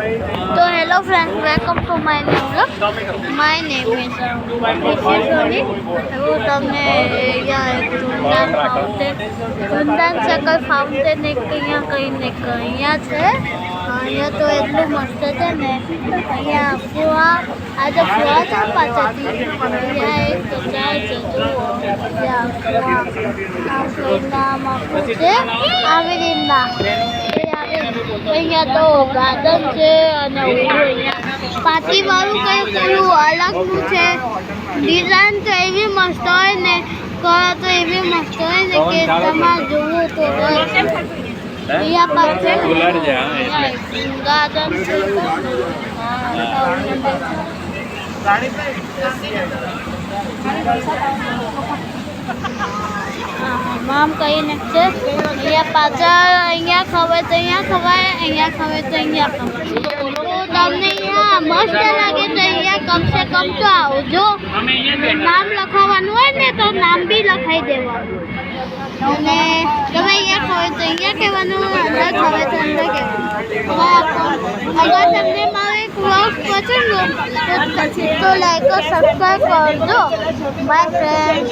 तो hello friends, welcome to my new vlog. My name is Sony. वो તમને અહીંયા એક ધૂનદાન સકલ ફાઉન્ટેન એક અહીંયા કહીને અહીંયા છે. અહીંયા તો એટલું મસ્ત છે ને. અહીંયા ફુવા આજે ફુવા તો પાછળથી અહીંયા એક જગ્યાએ છે. જુઓ ત્યાં ફુવા નામ આખું છે આવી રીતના. અહીંયા તો ગાર્ડન છે અને અહીંયા પાર્ટી વાળું કંઈ પેલું અલગનું છે. ડિઝાઇન તો એવી મસ્ત હોય ને, કલર તો એવી મસ્ત હોય ને કે તમારે જોવું તો અહીંયા પાસે ગાર્ડન છે. મામ કહીને છે અહીંયા પાછળ અહીંયા ખવાય તો અહીંયા ખવાય, અહીંયા ખવાય તો અહીંયા ખવાય. તો તમને અહીંયા મસ્ત લાગે તો અહીંયા કમસે કમ તો આવજો. નામ લખાવવાનું હોય ને તો નામ બી લખાઈ દેવાનું. અને તમે અહીંયા ખવાય તો અહીંયા કહેવાનું, અંદર ખવાય તો અંદર કહેવાનું. અગર તમને મારો એક વ્લોગ પસંદ હોય તો લાઈક और सब्सक्राइब कर दो. Bye friends.